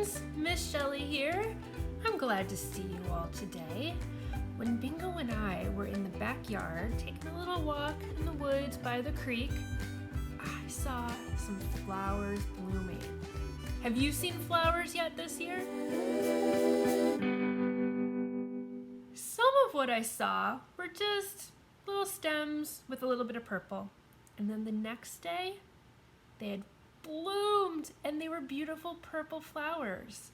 friends, Miss Shelley here. I'm glad to see you all today. When Bingo and I were in the backyard taking a little walk in the woods by the creek, I saw some flowers blooming. Have you seen flowers yet this year? Some of what I saw were just little stems with a little bit of purple. And then the next day, they had bloomed and they were beautiful purple flowers.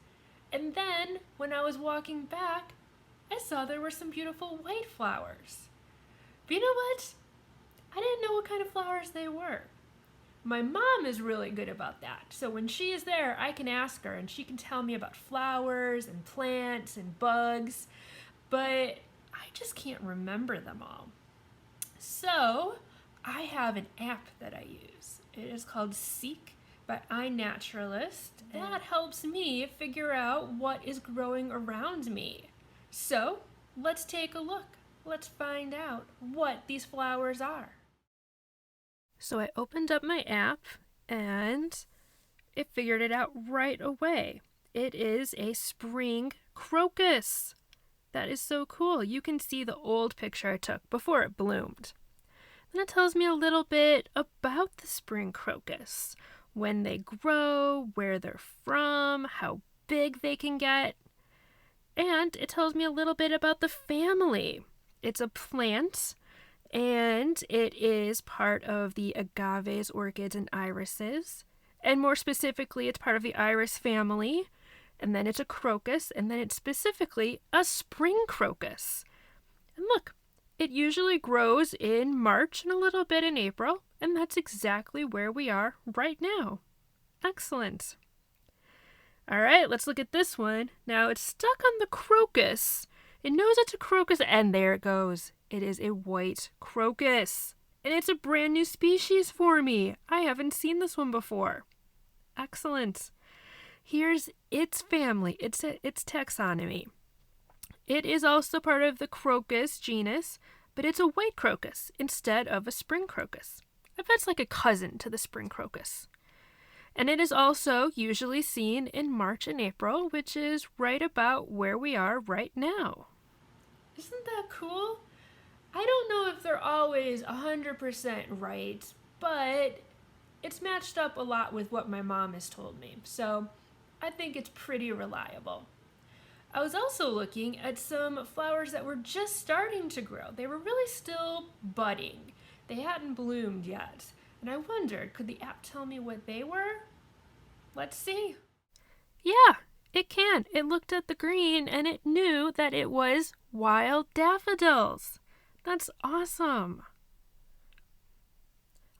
And then when I was walking back, I saw there were some beautiful white flowers. But you know what? I didn't know what kind of flowers they were. My mom is really good about that. So when she is there, I can ask her and she can tell me about flowers and plants and bugs, but I just can't remember them all. So I have an app that I use. It is called Seek by iNaturalist. That helps me figure out what is growing around me. So let's take a look. Let's find out what these flowers are. So I opened up my app and it figured it out right away. It is a spring crocus. That is so cool. You can see the old picture I took before it bloomed. Then it tells me a little bit about the spring crocus, when they grow, where they're from, how big they can get. And it tells me a little bit about the family. It's a plant, and it is part of the agaves, orchids, and irises. And more specifically, it's part of the iris family. And then it's a crocus, and then it's specifically a spring crocus. And look, it usually grows in March and a little bit in April, and that's exactly where we are right now. Excellent. All right, let's look at this one. Now, it's stuck on the crocus. It knows it's a crocus, and there it goes. It is a white crocus, and it's a brand new species for me. I haven't seen this one before. Excellent. Here's its family, its taxonomy. It is also part of the crocus genus, but it's a white crocus instead of a spring crocus. I bet it's like a cousin to the spring crocus. And it is also usually seen in March and April, which is right about where we are right now. Isn't that cool? I don't know if they're always 100% right, but it's matched up a lot with what my mom has told me, so I think it's pretty reliable. I was also looking at some flowers that were just starting to grow. They were really still budding. They hadn't bloomed yet. And I wondered, could the app tell me what they were? Let's see. Yeah, it can. It looked at the green and it knew that it was wild daffodils. That's awesome.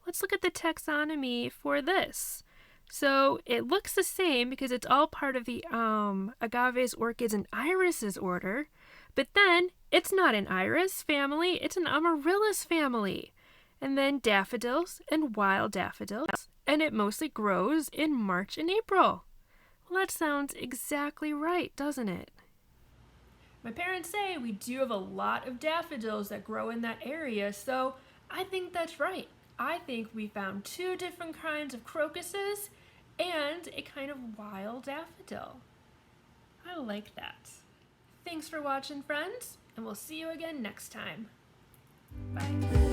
Let's look at the taxonomy for this. So it looks the same because it's all part of the agaves, orchids, and irises order, but then it's not an iris family, it's an amaryllis family, and then daffodils and wild daffodils, and it mostly grows in March and April. Well, that sounds exactly right, doesn't it? My parents say we do have a lot of daffodils that grow in that area, so I think that's right. I think we found two different kinds of crocuses and a kind of wild daffodil. I like that. Thanks for watching, friends, and we'll see you again next time. Bye.